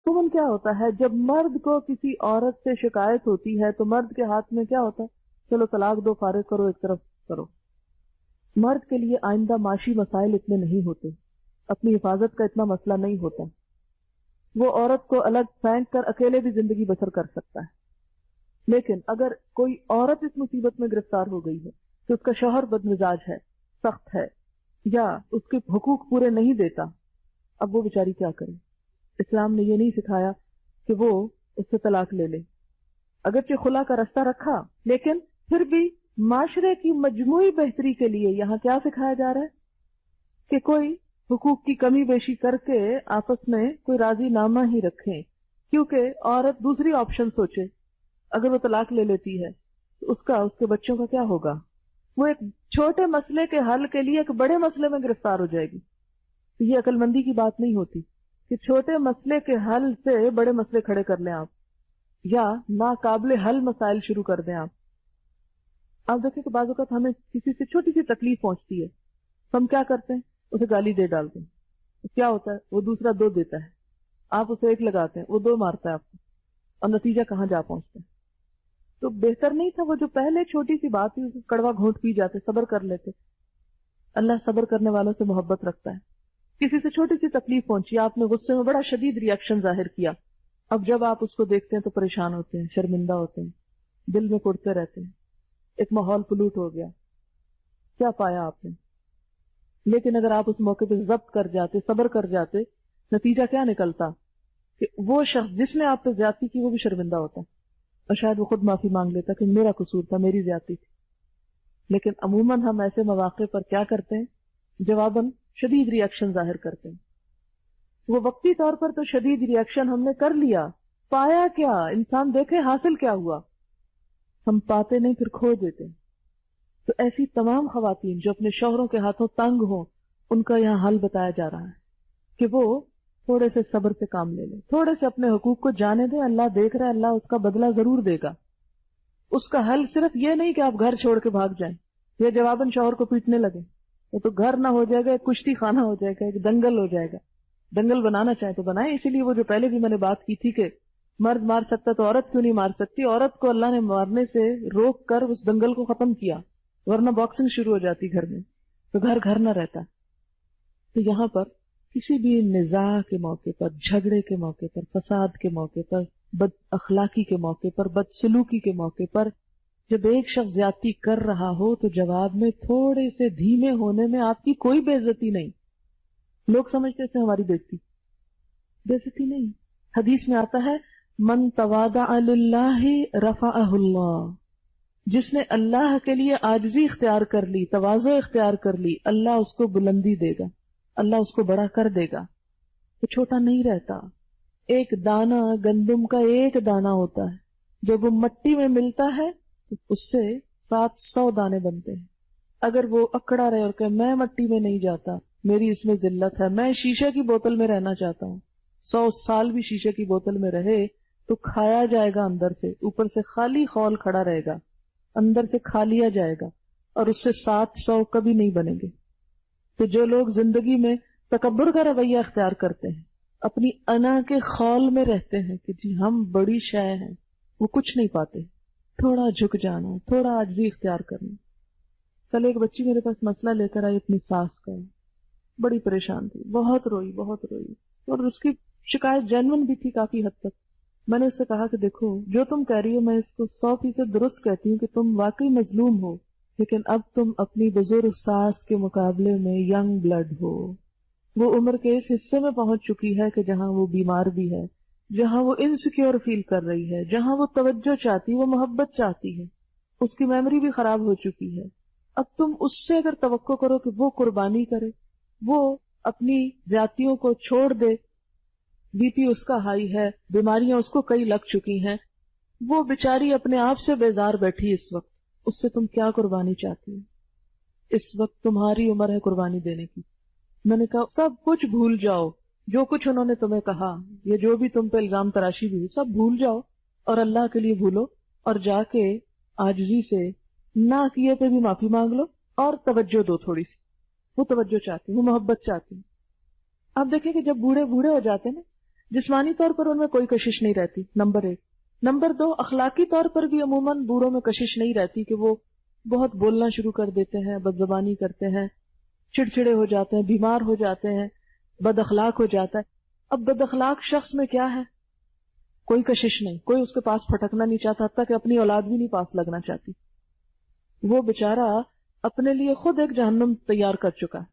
تمن کیا ہوتا ہے؟ جب مرد کو کسی عورت سے شکایت ہوتی ہے تو مرد کے ہاتھ میں کیا ہوتا ہے؟ چلو طلاق دو، فارغ کرو، ایک طرف کرو۔ مرد کے لیے آئندہ معاشی مسائل اتنے نہیں ہوتے، اپنی حفاظت کا اتنا مسئلہ نہیں ہوتا، وہ عورت کو الگ پھینک کر اکیلے بھی زندگی بسر کر سکتا ہے۔ لیکن اگر کوئی عورت اس مصیبت میں گرفتار ہو گئی ہے کہ اس کا شوہر بد مزاج ہے، سخت ہے، یا اس کے حقوق پورے نہیں دیتا، اب وہ بیچاری کیا کرے؟ اسلام نے یہ نہیں سکھایا کہ وہ اس سے طلاق لے لے، اگرچہ خلا کا رستہ رکھا، لیکن پھر بھی معاشرے کی مجموعی بہتری کے لیے یہاں کیا سکھایا جا رہا ہے کہ کوئی حقوق کی کمی بیشی کر کے آپس میں کوئی راضی نامہ ہی رکھیں، کیونکہ عورت دوسری آپشن سوچے، اگر وہ طلاق لے لیتی ہے تو اس کے بچوں کا کیا ہوگا؟ وہ ایک چھوٹے مسئلے کے حل کے لیے ایک بڑے مسئلے میں گرفتار ہو جائے گی۔ یہ عقل مندی کی بات نہیں ہوتی کہ چھوٹے مسئلے کے حل سے بڑے مسئلے کھڑے کر لیں آپ، یا ناقابل حل مسائل شروع کر دیں آپ دیکھیں کہ بعض اوقات ہمیں کسی سے چھوٹی سی تکلیف پہنچتی ہے، ہم کیا کرتے ہیں؟ اسے گالی دے ڈالتے ہیں، کیا ہوتا ہے؟ وہ دوسرا 2 دیتا ہے، آپ اسے 1 لگاتے ہیں، وہ 2 مارتا ہے آپ کو، اور نتیجہ کہاں جا پہنچتا ہے؟ تو بہتر نہیں تھا وہ جو پہلے چھوٹی سی بات تھی اسے کڑوا گھونٹ پی جاتے، صبر کر لیتے؟ اللہ صبر کرنے والوں سے محبت رکھتا ہے۔ کسی سے چھوٹی سی تکلیف پہنچی، آپ نے غصے میں بڑا شدید ریئیکشن ظاہر کیا، اب جب آپ اس کو دیکھتے ہیں تو پریشان ہوتے ہیں، شرمندہ ہوتے ہیں، دل میں کڑتے رہتے ہیں، ایک ماحول پلوٹ ہو گیا، کیا پایا آپ نے؟ لیکن اگر آپ اس موقع پہ ضبط کر جاتے، صبر کر جاتے، نتیجہ کیا نکلتا کہ وہ شخص جس نے آپ پہ زیادتی کی وہ بھی شرمندہ ہوتا، اور شاید وہ خود معافی مانگ لیتا کہ میرا قصور تھا، میری زیادتی تھی۔ لیکن عموماً ہم ایسے مواقع پر کیا کرتے ہیں؟ جواباً شدید ریئیکشن ظاہر کرتے ہیں۔ وہ وقتی طور پر تو شدید ریئیکشن ہم نے کر لیا، پایا کیا؟ انسان دیکھے حاصل کیا ہوا؟ ہم پاتے نہیں، پھر کھو دیتے ہیں۔ تو ایسی تمام خواتین جو اپنے شوہروں کے ہاتھوں تنگ ہوں، ان کا یہاں حل بتایا جا رہا ہے کہ وہ تھوڑے سے صبر سے کام لے لیں، تھوڑے سے اپنے حقوق کو جانے دیں، اللہ دیکھ رہا ہے، اللہ اس کا بدلہ ضرور دے گا۔ اس کا حل صرف یہ نہیں کہ آپ گھر چھوڑ کے بھاگ جائیں یا جواباً شوہر کو پیٹنے لگے، وہ تو گھر نہ ہو جائے گا، ایک کشتی خانہ ہو جائے گا، ایک دنگل ہو جائے گا۔ دنگل بنانا چاہیں تو بنائیں، اسی لیے وہ جو پہلے بھی میں نے بات کی تھی کہ مرد مار سکتا تو عورت کیوں نہیں مار سکتی، عورت کو اللہ نے مارنے سے روک کر اس دنگل کو ختم کیا، ورنہ باکسنگ شروع ہو جاتی گھر میں تو گھر نہ رہتا۔ تو یہاں پر کسی بھی نزاع کے موقع پر، جھگڑے کے موقع پر، فساد کے موقع پر، بد اخلاقی کے موقع پر، بد سلوکی کے موقع پر جب ایک شخص زیادتی کر رہا ہو تو جواب میں تھوڑے سے دھیمے ہونے میں آپ کی کوئی بے عزتی نہیں۔ لوگ سمجھتے تھے ہماری بے عزتی نہیں۔ حدیث میں آتا ہے من تواضع للہ رفعہ اللہ، جس نے اللہ کے لیے عاجزی اختیار کر لی، تواضع اختیار کر لی، اللہ اس کو بلندی دے گا، اللہ اس کو بڑا کر دے گا، وہ چھوٹا نہیں رہتا۔ ایک دانہ گندم کا ایک دانہ ہوتا ہے، جب وہ مٹی میں ملتا ہے تو اس سے 700 دانے بنتے ہیں۔ اگر وہ اکڑا رہے اور کہ میں مٹی میں نہیں جاتا، میری اس میں ذلت ہے، میں شیشے کی بوتل میں رہنا چاہتا ہوں، 100 سال بھی شیشے کی بوتل میں رہے تو کھایا جائے گا اندر سے، اوپر سے خالی خول کھڑا رہے گا، اندر سے کھا لیا جائے گا، اور اس سے 700 کبھی نہیں بنیں گے۔ تو جو لوگ زندگی میں تکبر کا رویہ اختیار کرتے ہیں، اپنی انا کے خول میں رہتے ہیں کہ جی ہم بڑی شے ہیں، وہ کچھ نہیں پاتے۔ تھوڑا جھک جانا، تھوڑا عاجزی اختیار کرنا۔ کل ایک بچی میرے پاس مسئلہ لے کر آئی اپنی ساس کا، بڑی پریشان تھی، بہت روئی، اور اس کی شکایت جینون بھی تھی کافی حد تک۔ میں نے اس سے کہا کہ دیکھو جو تم کہہ رہی ہو میں اس کو 100% درست کہتی ہوں کہ تم واقعی مظلوم ہو، لیکن اب تم اپنی بزرگ ساس کے مقابلے میں ینگ بلڈ ہو، وہ عمر کے اس حصے میں پہنچ چکی ہے کہ جہاں وہ بیمار بھی ہے، جہاں وہ انسیکیور فیل کر رہی ہے، جہاں وہ توجہ چاہتی، وہ محبت چاہتی ہے، اس کی میموری بھی خراب ہو چکی ہے۔ اب تم اس سے اگر توقع کرو کہ وہ قربانی کرے، وہ اپنی زیادتیوں کو چھوڑ دے، بی پی اس کا ہائی ہے، بیماریاں اس کو کئی لگ چکی ہیں، وہ بیچاری اپنے آپ سے بیزار بیٹھی اس وقت، اس سے تم کیا قربانی چاہتی ہو؟ اس وقت تمہاری عمر ہے قربانی دینے کی۔ میں نے کہا سب کچھ بھول جاؤ، جو کچھ انہوں نے تمہیں کہا، یہ جو بھی تم پہ الزام تراشی بھی ہوئی، سب بھول جاؤ اور اللہ کے لیے بھولو، اور جا کے عاجزی سے نہ کیے پہ بھی معافی مانگ لو اور توجہ دو تھوڑی سی۔ وہ توجہ چاہتی، وہ محبت چاہتی۔ آپ دیکھیں کہ جب بوڑھے ہو جاتے ہیں نا، جسمانی طور پر ان میں کوئی کشش نہیں رہتی، نمبر 1۔ نمبر 2، اخلاقی طور پر بھی عموماً بوڑھوں میں کشش نہیں رہتی کہ وہ بہت بولنا شروع کر دیتے ہیں، بد زبانی کرتے ہیں، چڑچڑے ہو جاتے ہیں، بیمار ہو جاتے ہیں، بد اخلاق ہو جاتا ہے۔ اب بد اخلاق شخص میں کیا ہے؟ کوئی کشش نہیں، کوئی اس کے پاس پھٹکنا نہیں چاہتا، حتیٰ کہ اپنی اولاد بھی نہیں پاس لگنا چاہتی۔ وہ بیچارہ اپنے لیے خود ایک جہنم تیار کر چکا ہے،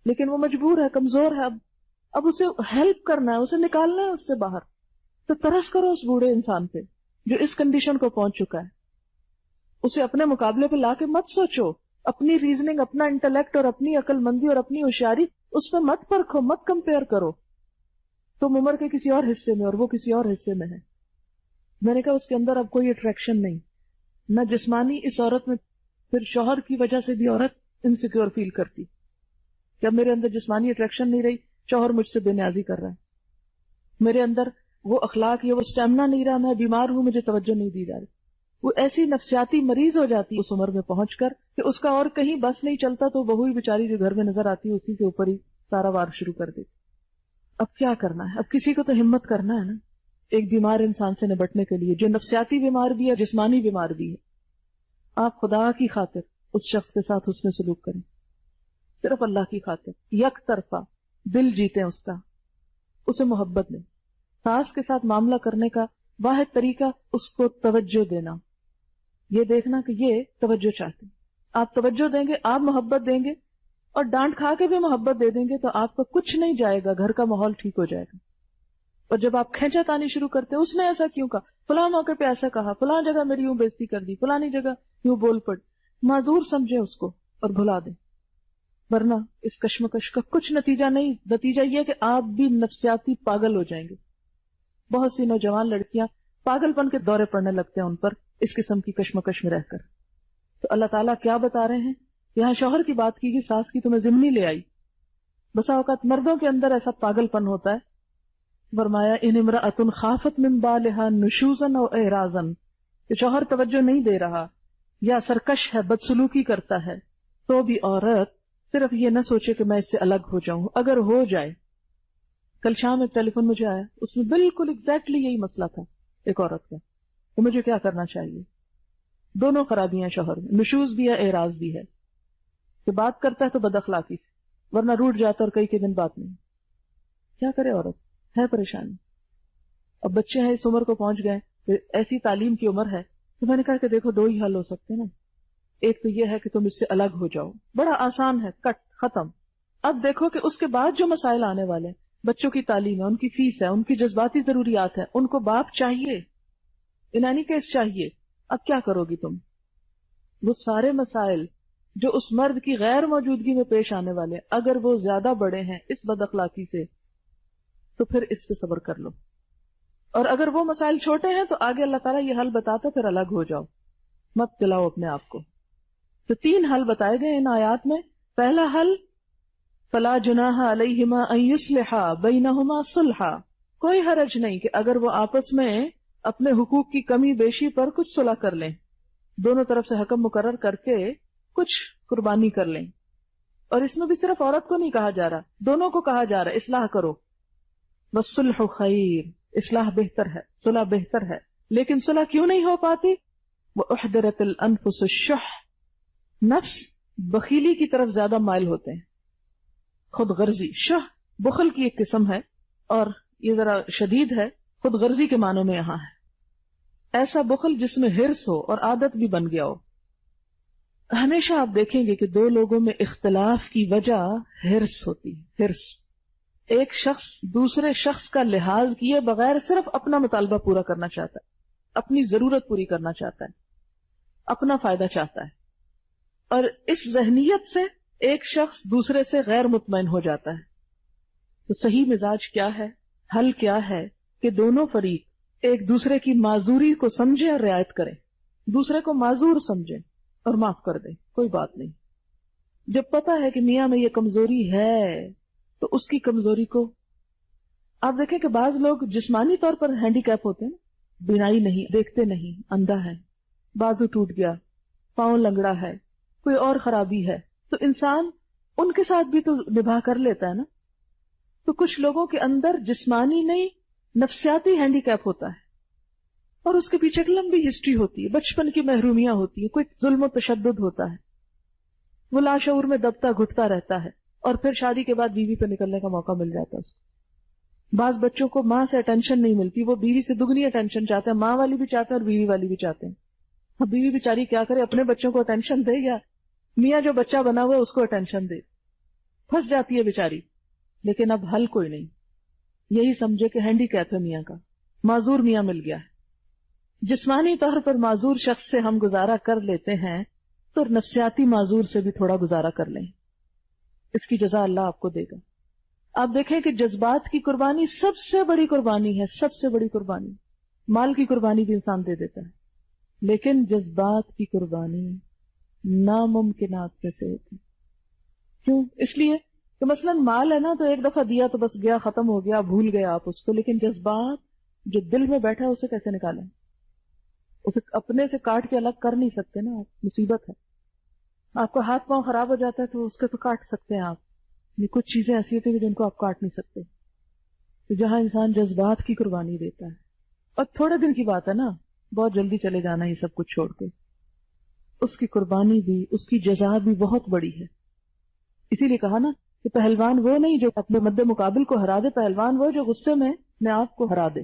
لیکن وہ مجبور ہے، کمزور ہے، اب اسے ہیلپ کرنا ہے، اسے نکالنا ہے اس سے باہر۔ تو ترس کرو اس بوڑھے انسان پہ جو اس کنڈیشن کو پہنچ چکا ہے، اسے اپنے مقابلے پہ لا کے مت سوچو، اپنی ریزننگ، اپنا انٹلیکٹ اور اپنی عقل مندی اور اپنی ہوشیاری اس پہ مت پرکھو، مت کمپیئر کرو۔ تم عمر کے کسی اور حصے میں اور وہ کسی اور حصے میں ہے۔ میں نے کہا اس کے اندر اب کوئی اٹریکشن نہیں، نہ جسمانی، اس عورت میں پھر شوہر کی وجہ سے بھی عورت انسیکیور فیل کرتی کہ اب میرے اندر جسمانی اٹریکشن نہیں رہی، شوہر مجھ سے بے نیازی کر رہا ہے، میرے اندر وہ اخلاق یا وہ اسٹیمنا نہیں رہا، میں بیمار ہوں، مجھے توجہ نہیں دی جا رہی۔ وہ ایسی نفسیاتی مریض ہو جاتی اس عمر میں پہنچ کر کہ اس کا اور کہیں بس نہیں چلتا، تو بہو ہی بیچاری جو گھر میں نظر آتی ہے اسی کے اوپر ہی سارا وار شروع کر دیتی۔ اب کیا کرنا ہے؟ اب کسی کو تو ہمت کرنا ہے نا ایک بیمار انسان سے نبٹنے کے لیے، جو نفسیاتی بیمار بھی ہے، جسمانی بیمار بھی ہے۔ آپ خدا کی خاطر اس شخص کے ساتھ حسن سلوک کریں، صرف اللہ کی خاطر، یک طرفہ دل جیتیں اس کا، اسے محبت دیں۔ ساس کے ساتھ معاملہ کرنے کا واحد طریقہ اس کو توجہ دینا، یہ دیکھنا کہ یہ توجہ چاہتے ہیں، آپ توجہ دیں گے، آپ محبت دیں گے، اور ڈانٹ کھا کے بھی محبت دے دیں گے تو آپ کا کچھ نہیں جائے گا، گھر کا ماحول ٹھیک ہو جائے گا۔ اور جب آپ کھینچا تانی شروع کرتے اس نے ایسا کیوں کہا، فلاں موقع پہ ایسا کہا، فلاں جگہ میری یوں بےزتی کر دی، فلانی جگہ یوں بول پڑ، معذور سمجھیں اس کو اور بھلا دیں، ورنہ اس کشمکش کا کچھ نتیجہ نہیں۔ نتیجہ یہ کہ آپ بھی نفسیاتی پاگل ہو جائیں گے۔ بہت سی نوجوان لڑکیاں پاگل پن کے دورے پڑنے لگتے ہیں ان پر اس قسم کی کشمکش میں رہ کر۔ تو اللہ تعالیٰ کیا بتا رہے ہیں؟ یہاں شوہر کی بات کی گئی، ساس کی تمہیں ضمنی لے آئی۔ بسا اوقات مردوں کے اندر ایسا پاگل پن ہوتا ہے، فرمایا ان امرأۃ خافت من بالها نشوزا او اعراضا، کہ شوہر توجہ نہیں دے رہا یا سرکش ہے، بدسلوکی کرتا ہے، تو بھی عورت صرف یہ نہ سوچے کہ میں اس سے الگ ہو جاؤں، اگر ہو جائے۔ کل شام ایک ٹیلی فون مجھے آیا، اس میں بالکل ایگزیکٹلی یہی مسئلہ تھا ایک عورت کا کہ مجھے کیا کرنا چاہیے۔ دونوں خرابیاں شوہر میں، نشوز بھی ہے، اعراض بھی ہے، کہ بات کرتا ہے تو بد اخلاقی سے، ورنہ روٹ جاتا اور کئی کے دن بات نہیں۔ کیا کرے عورت؟ ہے پریشانی۔ اب بچے ہیں اس عمر کو پہنچ گئے، ایسی تعلیم کی عمر ہے، تو میں نے کہا کہ دیکھو دو ہی حل ہو سکتے ہیں نا، ایک تو یہ ہے کہ تم اس سے الگ ہو جاؤ، بڑا آسان ہے، کٹ ختم۔ اب دیکھو کہ اس کے بعد جو مسائل آنے والے ہیں، بچوں کی تعلیم ہے، ان کی فیس ہے، ان کی جذباتی ضروریات ہے، ان کو باپ چاہیے، ان اینی کیس چاہیے۔ اب کیا کرو گی تم؟ وہ سارے مسائل جو اس مرد کی غیر موجودگی میں پیش آنے والے، اگر وہ زیادہ بڑے ہیں اس بد اخلاقی سے، تو پھر اس پہ صبر کر لو، اور اگر وہ مسائل چھوٹے ہیں تو آگے اللہ تعالیٰ یہ حل بتاتا، پھر الگ ہو جاؤ، مت دلاؤ اپنے آپ کو۔ تو 3 حل بتائے گئے ان آیات میں۔ پہلا حل، فلا جناح علیہما ان یصلحا بینہما صلحا، کوئی حرج نہیں کہ اگر وہ آپس میں اپنے حقوق کی کمی بیشی پر کچھ صلح کر لیں، دونوں طرف سے حکم مقرر کر کے کچھ قربانی کر لیں۔ اور اس میں بھی صرف عورت کو نہیں کہا جا رہا، دونوں کو کہا جا رہا ہے اصلاح کرو۔ والصلح خیر، اصلاح بہتر ہے، صلح بہتر ہے، لیکن صلح کیوں نہیں ہو پاتی؟ وَأُحْضِرَتِ الْأَنفُسُ الشُّحَّ، نفس بخیلی کی طرف زیادہ مائل ہوتے ہیں، خود غرضی۔ شح بخل کی ایک قسم ہے، اور یہ ذرا شدید ہے، خود غرضی کے معنوں میں یہاں ہے، ایسا بخل جس میں ہرس ہو اور عادت بھی بن گیا ہو۔ ہمیشہ آپ دیکھیں گے کہ 2 لوگوں میں اختلاف کی وجہ ہرس ہوتی ہے، ہرس۔ ایک شخص دوسرے شخص کا لحاظ کیے بغیر صرف اپنا مطالبہ پورا کرنا چاہتا ہے، اپنی ضرورت پوری کرنا چاہتا ہے، اپنا فائدہ چاہتا ہے، اور اس ذہنیت سے ایک شخص دوسرے سے غیر مطمئن ہو جاتا ہے۔ تو صحیح مزاج کیا ہے؟ حل کیا ہے؟ کہ دونوں فریق ایک دوسرے کی معذوری کو سمجھیں اور رعایت کریں، دوسرے کو معذور سمجھیں اور معاف کر دیں، کوئی بات نہیں۔ جب پتا ہے کہ میاں میں یہ کمزوری ہے تو اس کی کمزوری کو، آپ دیکھیں کہ بعض لوگ جسمانی طور پر ہینڈی کیپ ہوتے ہیں، بینائی نہیں، دیکھتے نہیں، اندھا ہے، بازو ٹوٹ گیا، پاؤں لنگڑا ہے، کوئی اور خرابی ہے، تو انسان ان کے ساتھ بھی تو نبھا کر لیتا ہے نا۔ تو کچھ لوگوں کے اندر جسمانی نہیں نفسیاتی ہینڈی کیپ ہوتا ہے، اور اس کے پیچھے ایک لمبی ہسٹری ہوتی ہے، بچپن کی محرومیاں ہوتی ہیں، کوئی ظلم و تشدد ہوتا ہے، وہ لاشعور میں دبتا گھٹتا رہتا ہے، اور پھر شادی کے بعد بیوی پہ نکلنے کا موقع مل جاتا ہے اس کو۔ بعض بچوں کو ماں سے اٹینشن نہیں ملتی، وہ بیوی سے دگنی اٹینشن چاہتے ہیں، ماں والی بھی چاہتے ہیں اور بیوی والی بھی چاہتے ہیں۔ اب بیوی بیچاری کیا کرے، اپنے بچوں کو اٹینشن دے یا میاں جو بچہ بنا ہوا ہے اس کو اٹینشن دے؟ پھنس جاتی ہے بیچاری۔ لیکن اب حل کوئی نہیں، یہی سمجھے کہ ہینڈی کیپ ہے میاں کا، معذور میاں مل گیا ہے۔ جسمانی طور پر معذور شخص سے ہم گزارا کر لیتے ہیں تو نفسیاتی معذور سے بھی تھوڑا گزارا کر لیں، اس کی جزا اللہ آپ کو دے گا۔ آپ دیکھیں کہ جذبات کی قربانی سب سے بڑی قربانی ہے، سب سے بڑی قربانی۔ مال کی قربانی بھی انسان دے دیتا ہے، لیکن جذبات کی قربانی ناممکنات میں سے ہوتی۔ کیوں؟ اس لیے کہ مثلا مال ہے نا، تو ایک دفعہ دیا تو بس گیا، ختم ہو گیا، بھول گئے آپ اس کو، لیکن جذبات جو دل میں بیٹھا ہے اسے کیسے نکالیں؟ اسے اپنے سے کاٹ کے الگ کر نہیں سکتے نا آپ، مصیبت ہے۔ آپ کا ہاتھ پاؤں خراب ہو جاتا ہے تو اس کے تو کاٹ سکتے ہیں آپ، یہ کچھ چیزیں ایسی ہوتی ہیں جن کو آپ کاٹ نہیں سکتے۔ تو جہاں انسان جذبات کی قربانی دیتا ہے، اور تھوڑے دن کی بات ہے نا، بہت جلدی چلے جانا یہ سب کچھ چھوڑ کے، اس کی قربانی بھی، اس کی جزا بھی بہت بڑی ہے۔ اسی لیے کہا نا کہ پہلوان وہ نہیں جو اپنے مد مقابل کو ہرا دے، پہلوان وہ جو غصے میں اپنے آپ کو ہرا دے،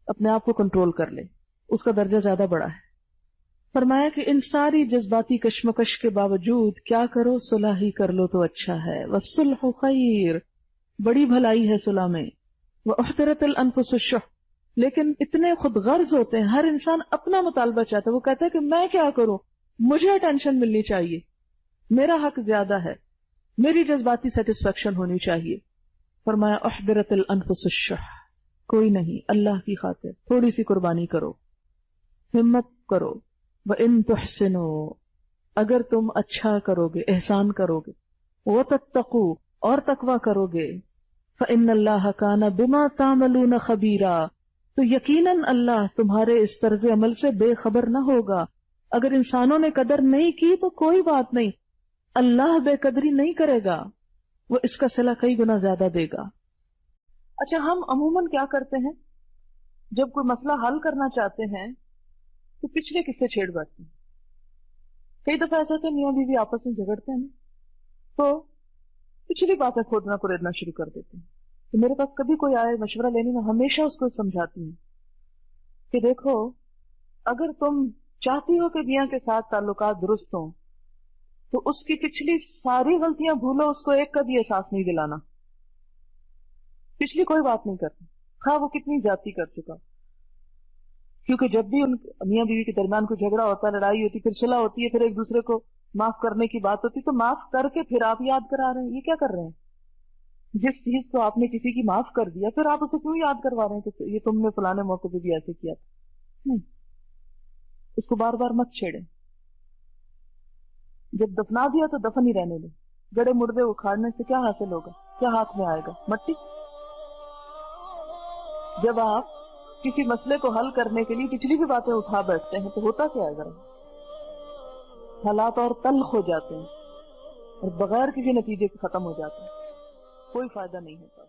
اپنے آپ کو کنٹرول کر لے، اس کا درجہ زیادہ بڑا ہے۔ فرمایا کہ ان ساری جذباتی کشمکش کے باوجود کیا کرو، صلح ہی کر لو تو اچھا ہے۔ والصلح خیر، بڑی بھلائی ہے صلح میں۔ واحضرت الانفس الشح، لیکن اتنے خود غرض ہوتے ہیں، ہر انسان اپنا مطالبہ چاہتا ہے، وہ کہتا ہے کہ میں کیا کروں، مجھے اٹینشن ملنی چاہیے، میرا حق زیادہ ہے، میری جذباتی سیٹسفیکشن ہونی چاہیے۔ فرمایا احضرت الانفس الشح، کوئی نہیں، اللہ کی خاطر تھوڑی سی قربانی کرو، ہمت کرو۔ وَإِن تُحْسِنُوا، اگر تم اچھا کرو گے، احسان کرو گے، وَتَتَّقُوا، اور تقوی کرو گے، فَإِنَّ اللَّهَ كَانَ بِمَا تَعْمَلُونَ خَبِيرًا، تو یقیناً اللہ تمہارے اس طرز عمل سے بے خبر نہ ہوگا۔ اگر انسانوں نے قدر نہیں کی تو کوئی بات نہیں، اللہ بے قدری نہیں کرے گا، وہ اس کا صلہ کئی گنا زیادہ دے گا۔ اچھا، ہم عموماً کیا کرتے ہیں جب کوئی مسئلہ حل کرنا چاہتے ہیں تو پچھلے قصے چھیڑ بیٹھتے ہیں۔ کئی دفعہ ایسا ہوتا ہے میاں بیوی آپس میں جھگڑتے ہیں تو پچھلی باتیں کھودنا کریدنا شروع کر دیتے ہیں۔ تو میرے پاس کبھی کوئی آئے مشورہ لینے میں ہمیشہ اس کو سمجھاتی ہوں کہ دیکھو، اگر تم چاہتی ہو کہ میاں کے ساتھ تعلقات درست ہوں تو اس کی پچھلی ساری غلطیاں بھولو، اس کو ایک کا بھی احساس نہیں دلانا، پچھلی کوئی بات نہیں کرنا، خواہ وہ کتنی زیادتی کر چکا۔ کیونکہ جب بھی ان میاں بیوی کے درمیان کوئی جھگڑا ہوتا ہے، لڑائی ہوتی، پھر صلح ہوتی ہے، پھر ایک دوسرے کو معاف کرنے کی بات ہوتی، تو معاف کر کے پھر آپ یاد کرا رہے ہیں، یہ کیا کر رہے ہیں؟ جس چیز کو آپ نے کسی کی معاف کر دیا پھر آپ اسے کیوں یاد کروا رہے ہیں کہ یہ تم نے فلانے موقع پہ بھی ایسے کیا تھا؟ نہیں، اس کو بار بار مت چھیڑیں۔ جب دفنا دیا تو دفن ہی رہنے دیں، گڑے مردے اکھاڑنے سے کیا حاصل ہوگا، کیا ہاتھ میں آئے گا؟ مٹی۔ جب آپ کسی مسئلے کو حل کرنے کے لیے پچھلی بھی باتیں اٹھا بیٹھتے ہیں تو ہوتا کیا ہے؟ ذرا حالات اور تلخ ہو جاتے ہیں اور بغیر کسی نتیجے کے ختم ہو جاتے ہیں، کوئی فائدہ نہیں ہوتا۔